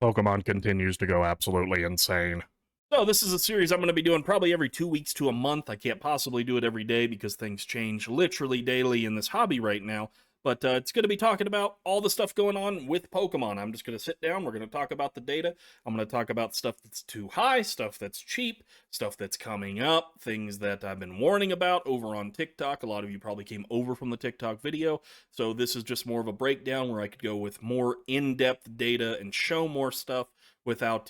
Pokemon continues to go absolutely insane. So this is a series I'm going to be doing probably every 2 weeks to a month. I can't possibly do it every day because things change literally daily in this hobby right now. But it's going to be talking about all the stuff going on with Pokemon. I'm just going to sit down. We're going to talk about the data. I'm going to talk about stuff that's too high, stuff that's cheap, stuff that's coming up, things that I've been warning about over on TikTok. A lot of you probably came over from the TikTok video. So this is just more of a breakdown where I could go with more in-depth data and show more stuff without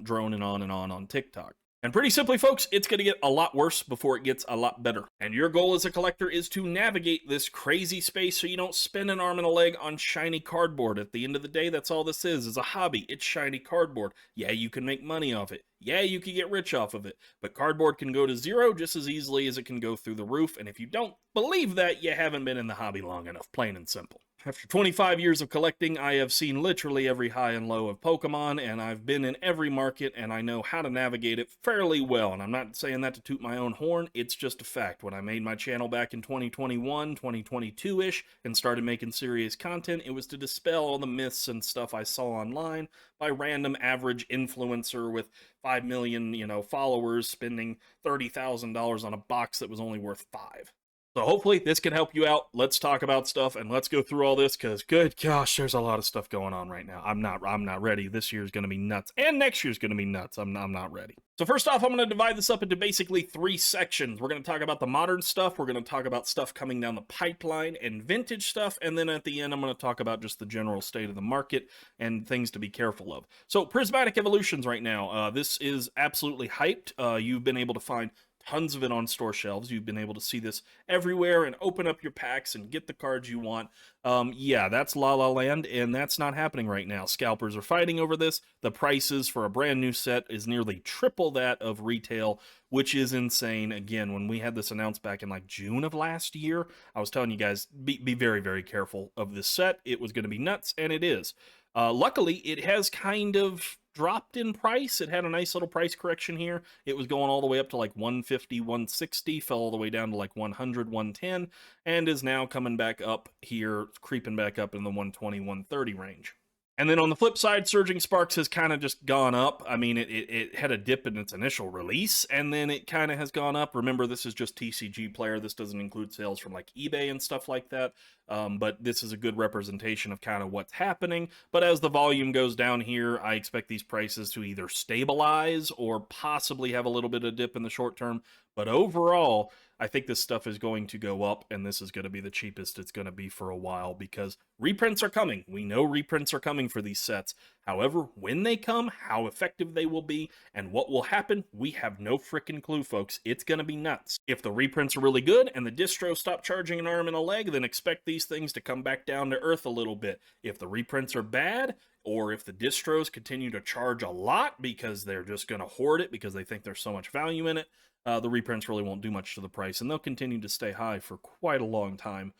droning on and on TikTok. And pretty simply, folks, it's going to get a lot worse before it gets a lot better. And your goal as a collector is to navigate this crazy space so you don't spend an arm and a leg on shiny cardboard. At the end of the day, that's all this is a hobby. It's shiny cardboard. Yeah, you can make money off it. Yeah, you can get rich off of it. But cardboard can go to zero just as easily as it can go through the roof. And if you don't believe that, you haven't been in the hobby long enough, plain and simple. After 25 years of collecting, I have seen literally every high and low of Pokemon, and I've been in every market, and I know how to navigate it fairly well. And I'm not saying that to toot my own horn, it's just a fact. When I made my channel back in 2021, 2022-ish, and started making serious content, it was to dispel all the myths and stuff I saw online by random average influencer with 5 million, followers spending $30,000 on a box that was only worth 5. So hopefully this can help you out. Let's talk about stuff and let's go through all this because good gosh, there's a lot of stuff going on right now. I'm not ready. This year's going to be nuts and next year's going to be nuts. I'm not ready. So first off, I'm going to divide this up into basically 3 sections. We're going to talk about the modern stuff. We're going to talk about stuff coming down the pipeline and vintage stuff. And then at the end, I'm going to talk about just the general state of the market and things to be careful of. So prismatic evolutions right now. This is absolutely hyped. You've been able to find tons of it on store shelves. You've been able to see this everywhere and open up your packs and get the cards you want. Yeah, that's La La Land, and that's not happening right now. Scalpers are fighting over this. The prices for a brand new set is nearly triple that of retail, which is insane. Again, when we had this announced back in like June of last year, I was telling you guys, be very, very careful of this set. It was going to be nuts, and it is. Luckily, it has kind of dropped in price. It had a nice little price correction here. It was going all the way up to like 150, 160, fell all the way down to like 100, 110, and is now coming back up here, creeping back up in the 120, 130 range. And then on the flip side, Surging Sparks has kind of just gone up. I mean, it had a dip in its initial release, and then it kind of has gone up. Remember, this is just TCG Player. This doesn't include sales from like eBay and stuff like that. But this is a good representation of kind of what's happening. But as the volume goes down here, I expect these prices to either stabilize or possibly have a little bit of dip in the short term. But overall, I think this stuff is going to go up, and this is going to be the cheapest it's going to be for a while because reprints are coming. We know reprints are coming for these sets. However, when they come, how effective they will be, and what will happen, we have no frickin' clue, folks. It's going to be nuts. If the reprints are really good and the distros stop charging an arm and a leg, then expect these things to come back down to earth a little bit. If the reprints are bad, or if the distros continue to charge a lot because they're just going to hoard it because they think there's so much value in it, the reprints really won't do much to the price, and they'll continue to stay high for quite a long time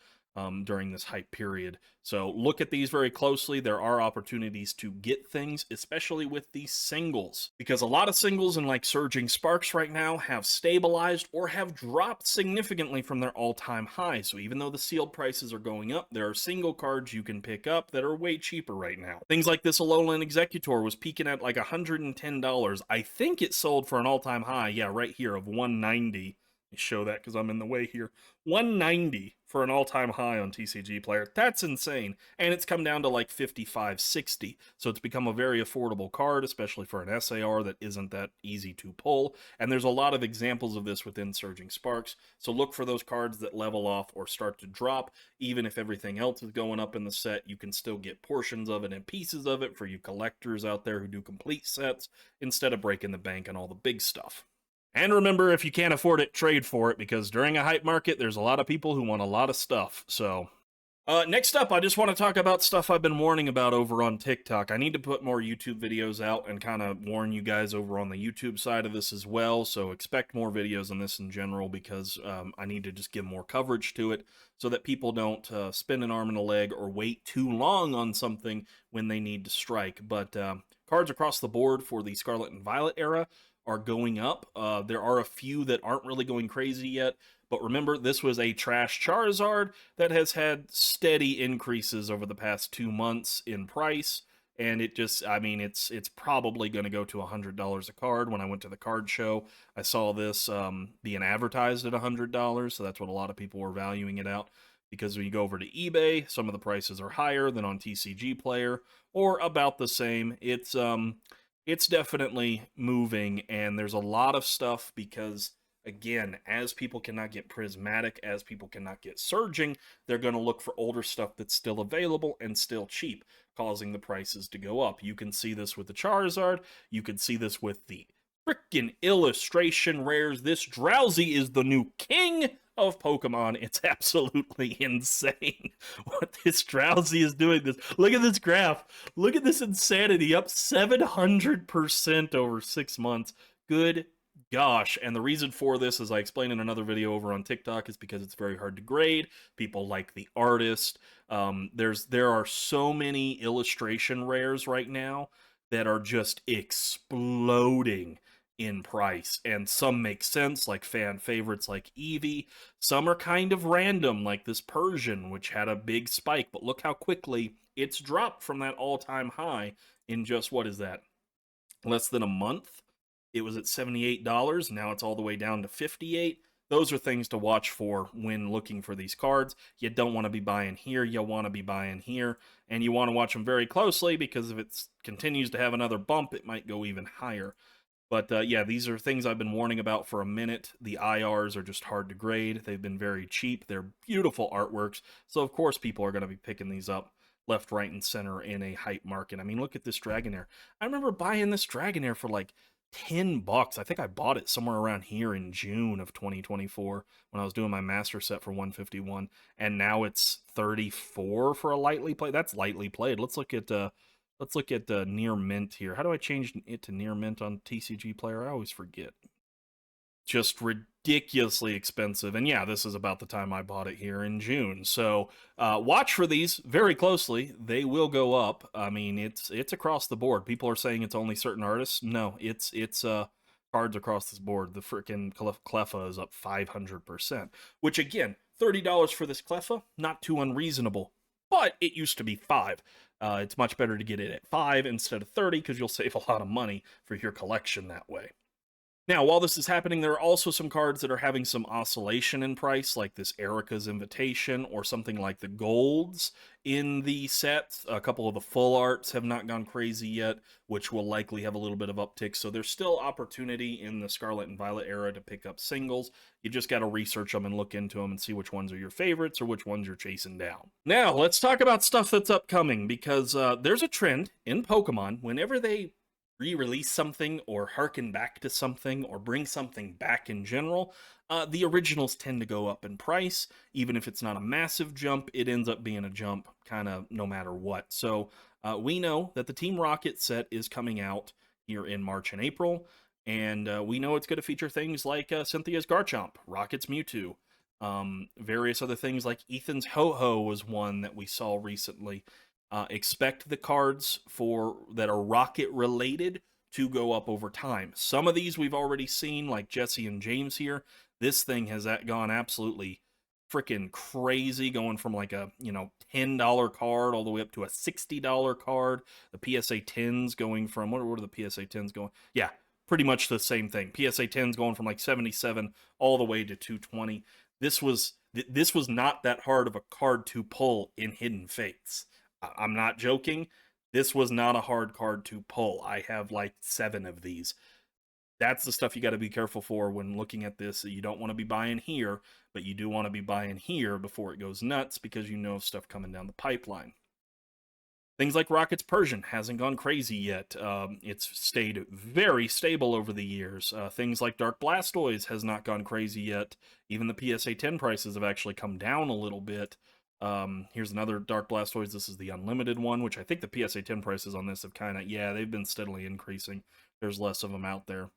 during this hype period. So look at these very closely. There are opportunities to get things, especially with these singles, because a lot of singles in like Surging Sparks right now have stabilized or have dropped significantly from their all-time high. So even though the sealed prices are going up, there are single cards you can pick up that are way cheaper right now. Things like this Alolan Executor was peaking at like $110. I think it sold for an all-time high, yeah, right here of $190. Show that because I'm in the way here. $190 for an all-time high on TCG Player. That's insane. And it's come down to like $55, $60. So it's become a very affordable card, especially for an SAR that isn't that easy to pull. And there's a lot of examples of this within Surging Sparks. So look for those cards that level off or start to drop. Even if everything else is going up in the set, you can still get portions of it and pieces of it for you collectors out there who do complete sets instead of breaking the bank on all the big stuff. And remember, if you can't afford it, trade for it, because during a hype market, there's a lot of people who want a lot of stuff. So, next up, I just want to talk about stuff I've been warning about over on TikTok. I need to put more YouTube videos out and kind of warn you guys over on the YouTube side of this as well. So expect more videos on this in general, because I need to just give more coverage to it so that people don't spin an arm and a leg or wait too long on something when they need to strike. But cards across the board for the Scarlet and Violet era are going up. There are a few that aren't really going crazy yet, but remember, this was a trash Charizard that has had steady increases over the past 2 months in price, and it just, I mean, it's probably going to go to $100 a card. When I went to the card show, I saw this being advertised at $100, so that's what a lot of people were valuing it out. Because when you go over to eBay, some of the prices are higher than on TCG Player, or about the same. It's definitely moving, and there's a lot of stuff because, again, as people cannot get prismatic, as people cannot get surging, they're going to look for older stuff that's still available and still cheap, causing the prices to go up. You can see this with the Charizard. You can see this with the freaking illustration rares. This Drowsy is the new king of Pokemon. It's absolutely insane what this Drowsy is doing. This, look at this graph. Look at this insanity, up 700% over 6 months. Good gosh. And the reason for this, as I explained in another video over on TikTok, is because it's very hard to grade. People like the artist. There are so many illustration rares right now that are just exploding in price, and some make sense, like fan favorites like Eevee. Some are kind of random, like this Persian, which had a big spike, but look how quickly it's dropped from that all-time high in just, what is that, less than a month? It was at $78, now it's all the way down to $58. Those are things to watch for when looking for these cards. You don't want to be buying here, you want to be buying here, and you want to watch them very closely, because if it continues to have another bump, it might go even higher. But yeah, these are things I've been warning about for a minute. The IRs are just hard to grade. They've been very cheap. They're beautiful artworks. So of course people are going to be picking these up left, right, and center in a hype market. I mean, look at this Dragonair. I remember buying this Dragonair for like $10. I think I bought it somewhere around here in June of 2024 when I was doing my master set for 151. And now it's 34 for a lightly played. That's lightly played. Let's look at near mint here. How do I change it to near mint on TCG Player? I always forget. Just ridiculously expensive. And yeah, this is about the time I bought it here in June. So watch for these very closely. They will go up. I mean, it's across the board. People are saying it's only certain artists. No, it's cards across this board. The freaking Cleffa is up 500%. Which again, $30 for this Cleffa, not too unreasonable. But it used to be $5. It's much better to get it at $5 instead of $30, because you'll save a lot of money for your collection that way. Now, while this is happening, there are also some cards that are having some oscillation in price, like this Erica's Invitation, or something like the Golds in the set. A couple of the full arts have not gone crazy yet, which will likely have a little bit of uptick. So there's still opportunity in the Scarlet and Violet era to pick up singles. You just got to research them and look into them and see which ones are your favorites or which ones you're chasing down. Now, let's talk about stuff that's upcoming, because there's a trend in Pokemon. Whenever they re-release something or harken back to something or bring something back in general, the originals tend to go up in price. Even if it's not a massive jump, it ends up being a jump kind of no matter what. So we know that the Team Rocket set is coming out here in March and April, and we know it's going to feature things like Cynthia's Garchomp, Rocket's Mewtwo, various other things like Ethan's Ho-Ho was one that we saw recently. Expect the cards that are Rocket related to go up over time. Some of these we've already seen, like Jesse and James here. This thing has gone absolutely freaking crazy, going from like a $10 card all the way up to a $60 card. The PSA 10s going from, what are the PSA 10s going? Yeah, pretty much the same thing. PSA 10s going from like 77 all the way to 220. This was not that hard of a card to pull in Hidden Fates. I'm not joking. This was not a hard card to pull. I have like 7 of these. That's the stuff you got to be careful for when looking at this. You don't want to be buying here, but you do want to be buying here before it goes nuts, because you know stuff coming down the pipeline. Things like Rocket's Persian hasn't gone crazy yet. It's stayed very stable over the years. Things like Dark Blastoise has not gone crazy yet. Even the PSA 10 prices have actually come down a little bit. Here's another Dark Blastoise. This is the unlimited one, which I think the PSA 10 prices on this have they've been steadily increasing. There's less of them out there.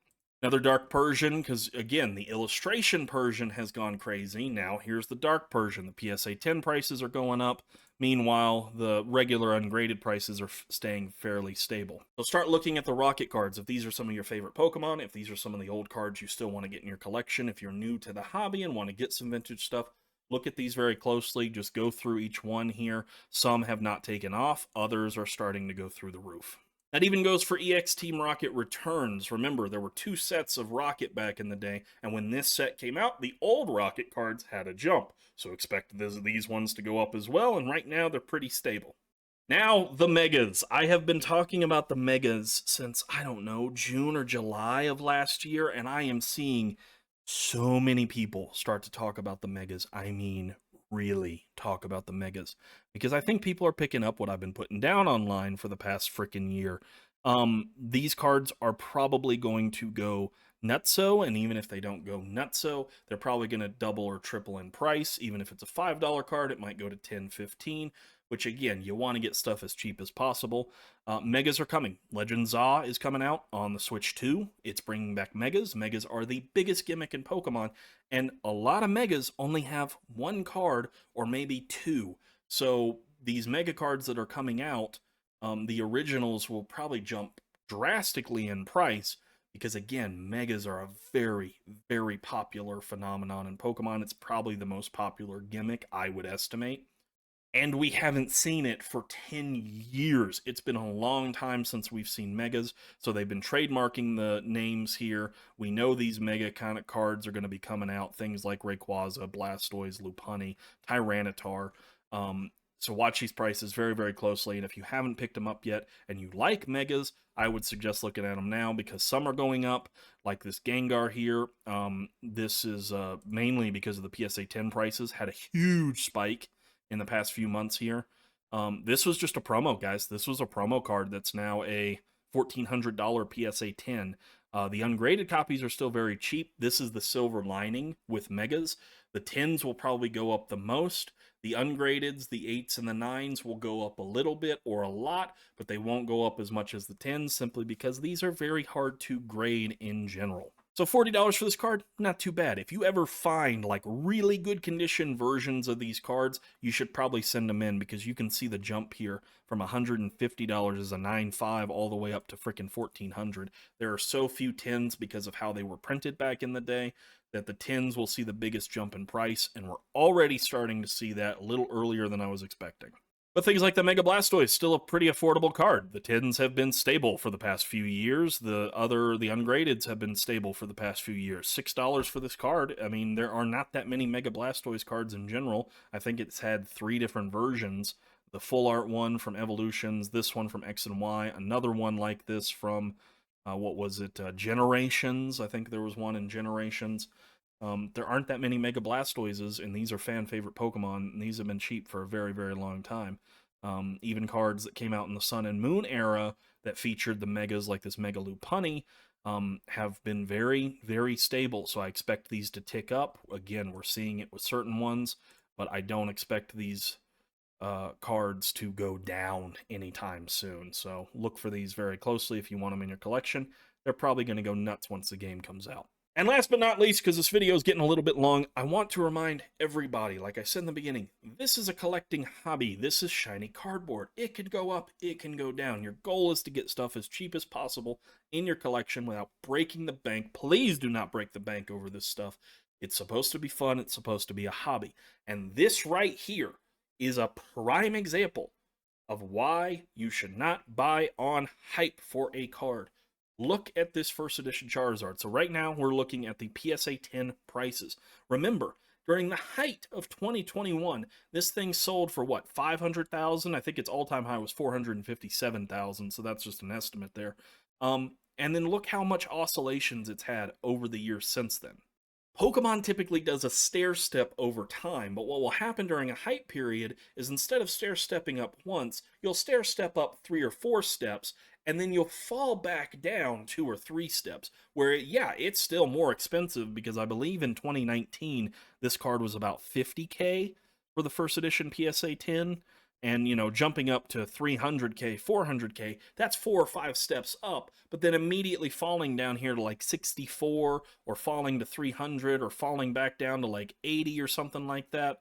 Another Dark Persian, because again, the illustration Persian has gone crazy. Now here's the Dark Persian. The PSA 10 prices are going up. Meanwhile, the regular ungraded prices are staying fairly stable. So start looking at the Rocket cards. If these are some of your favorite Pokemon, if these are some of the old cards you still want to get in your collection, if you're new to the hobby and want to get some vintage stuff, Look at these very closely, just go through each one here. Some have not taken off, others are starting to go through the roof. That even goes for EX Team Rocket Returns. Remember, there were 2 sets of Rocket back in the day, and when this set came out, the old Rocket cards had a jump. So expect these ones to go up as well, and right now they're pretty stable. Now, the Megas. I have been talking about the Megas since, I don't know, June or July of last year, and I am seeing so many people start to talk about the Megas. I mean, really talk about the Megas. Because I think people are picking up what I've been putting down online for the past freaking year. These cards are probably going to go nutso, and even if they don't go nutso, they're probably going to double or triple in price. Even if it's a $5 card, it might go to 10, 15, which again, you want to get stuff as cheap as possible. Megas are coming. Legend Za is coming out on the Switch 2. It's bringing back Megas. Megas are the biggest gimmick in Pokemon, and a lot of Megas only have 1 card or maybe 2. So these Mega cards that are coming out, the originals will probably jump drastically in price because, again, Megas are a very, very popular phenomenon in Pokemon. It's probably the most popular gimmick, I would estimate. And we haven't seen it for 10 years. It's been a long time since we've seen Megas, so they've been trademarking the names here. We know these Mega kind of cards are going to be coming out, things like Rayquaza, Blastoise, Lopunny, Tyranitar. So watch these prices very, very closely, and if you haven't picked them up yet and you like Megas, I would suggest looking at them now because some are going up, like this Gengar here. This is mainly because of the PSA 10 prices, had a huge spike in the past few months here. This was just a promo, guys. This was a promo card that's now a $1,400 PSA 10. The ungraded copies are still very cheap. This is the silver lining with Megas. The 10s will probably go up the most. The ungradeds, the 8s and the 9s will go up a little bit or a lot, but they won't go up as much as the 10s simply because these are very hard to grade in general. So $40 for this card, not too bad. If you ever find like really good condition versions of these cards, you should probably send them in because you can see the jump here from $150 as a 9.5 all the way up to freaking $1,400. There are so few 10s because of how they were printed back in the day that the 10s will see the biggest jump in price, and we're already starting to see that a little earlier than I was expecting. But things like the Mega Blastoise, still a pretty affordable card. The 10s have been stable for the past few years. The ungradeds have been stable for the past few years. $6 for this card. I mean, there are not that many Mega Blastoise cards in general. I think it's had 3 different versions. The full art one from Evolutions, this one from X and Y, another one like this from, what was it, Generations. I think there was one in Generations. There aren't that many Mega Blastoises, and these are fan favorite Pokemon, and these have been cheap for a very, very long time. Even cards that came out in the Sun and Moon era that featured the Megas, like this Mega Lopunny, have been very, very stable. So I expect these to tick up. Again, we're seeing it with certain ones, but I don't expect these cards to go down anytime soon. So look for these very closely if you want them in your collection. They're probably going to go nuts once the game comes out. And last but not least, because this video is getting a little bit long, I want to remind everybody, like I said in the beginning, this is a collecting hobby. This is shiny cardboard. It can go up, it can go down. Your goal is to get stuff as cheap as possible in your collection without breaking the bank. Please do not break the bank over this stuff. It's supposed to be fun. It's supposed to be a hobby. And this right here is a prime example of why you should not buy on hype for a card. Look at this first edition Charizard. So right now we're looking at the PSA 10 prices. Remember, during the height of 2021, this thing sold for what, 500,000? I think its all-time high was 457,000, so that's just an estimate there. And then look how much oscillations it's had over the years since then. Pokemon typically does a stair step over time, but what will happen during a hype period is instead of stair stepping up once, you'll stair step up 3 or 4 steps, and then you'll fall back down 2 or 3 steps, where, yeah, it's still more expensive because I believe in 2019, this card was about $50K for the first edition PSA 10, and, you know, jumping up to 300K, 400K, that's 4 or 5 steps up, but then immediately falling down here to like 64, or falling to 300, or falling back down to like 80 or something like that.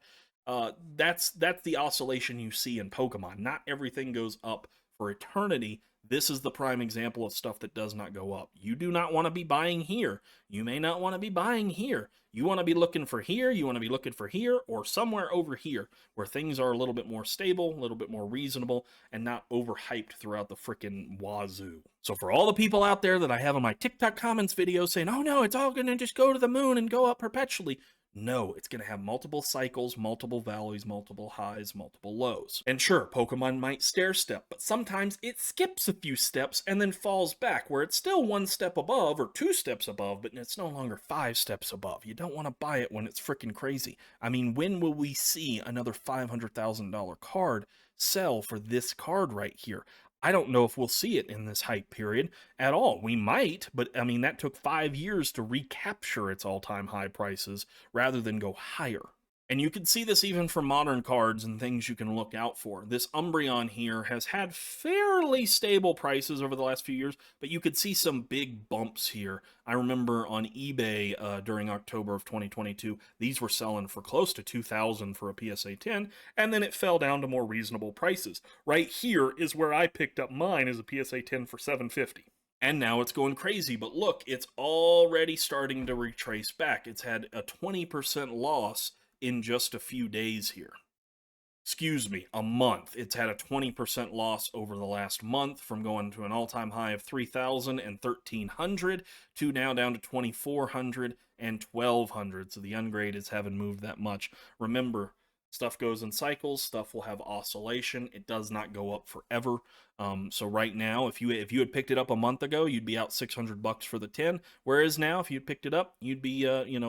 That's the oscillation you see in Pokemon. Not everything goes up for eternity. This is the prime example of stuff that does not go up. You do not want to be buying here. You may not want to be buying here. You want to be looking for here, you want to be looking for here, or somewhere over here where things are a little bit more stable, a little bit more reasonable, and not overhyped throughout the frickin' wazoo. So for all the people out there that I have on my TikTok comments video saying, oh no, it's all gonna just go to the moon and go up perpetually, no, it's going to have multiple cycles, multiple valleys, multiple highs, multiple lows. And sure, Pokemon might stair step, but sometimes it skips a few steps and then falls back, where it's still one step above or two steps above, but it's no longer 5 steps above. You don't want to buy it when it's freaking crazy. I mean, when will we see another $500,000 card sell for this card right here? I don't know if we'll see it in this hype period at all. We might, but I mean, that took 5 years to recapture its all-time high prices rather than go higher. And you can see this even for modern cards and things you can look out for. This Umbreon here has had fairly stable prices over the last few years, but you could see some big bumps here. I remember on eBay during October of 2022, these were selling for close to $2,000 for a PSA 10, and then it fell down to more reasonable prices. Right here is where I picked up mine as a PSA 10 for $750. And now it's going crazy, but look, it's already starting to retrace back. It's had a 20% loss in just a few days here. Excuse me, a month. It's had a 20% loss over the last month, from going to an all-time high of 3,000 and 1,300 to now down to 2,400 and 1,200. So the ungradeds haven't moved that much. Remember, stuff goes in cycles. Stuff will have oscillation. It does not go up forever. So right now, if you had picked it up a month ago, you'd be out $600 for the 10. Whereas now, if you picked it up, you'd be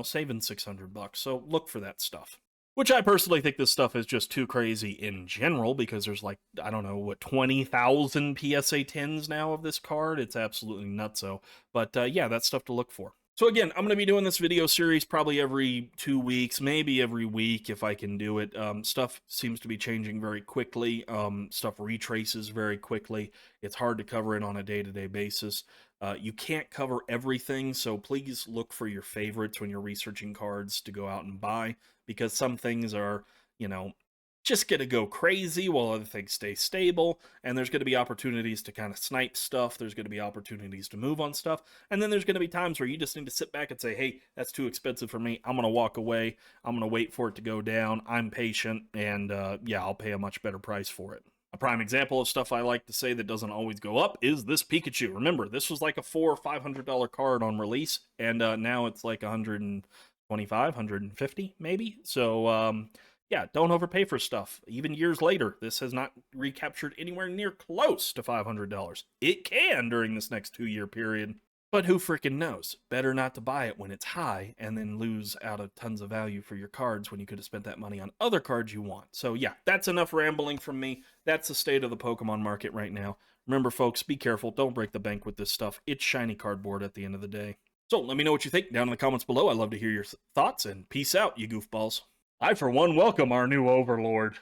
saving $600. So look for that stuff. Which I personally think this stuff is just too crazy in general, because there's like, I don't know, what, 20,000 PSA 10s now of this card. It's absolutely nutso. But yeah, that's stuff to look for. So again, I'm going to be doing this video series probably every 2 weeks, maybe every week if I can do it. Stuff seems to be changing very quickly. Stuff retraces very quickly. It's hard to cover it on a day-to-day basis. You can't cover everything, so please look for your favorites when you're researching cards to go out and buy, because some things are, just going to go crazy while other things stay stable, and there's going to be opportunities to kind of snipe stuff, there's going to be opportunities to move on stuff, and then there's going to be times where you just need to sit back and say, hey, that's too expensive for me, I'm going to walk away, I'm going to wait for it to go down, I'm patient, and yeah, I'll pay a much better price for it. A prime example of stuff I like to say that doesn't always go up is this Pikachu. Remember, this was like a $400 or $500 card on release, and now it's like 125, 150 maybe. So yeah, don't overpay for stuff. Even years later, this has not recaptured anywhere near close to $500. It can during this next 2-year period. But who freaking knows? Better not to buy it when it's high and then lose out of tons of value for your cards when you could have spent that money on other cards you want. So yeah, that's enough rambling from me. That's the state of the Pokemon market right now. Remember, folks, be careful. Don't break the bank with this stuff. It's shiny cardboard at the end of the day. So let me know what you think down in the comments below. I'd love to hear your thoughts, and peace out, you goofballs. I, for one, welcome our new overlord.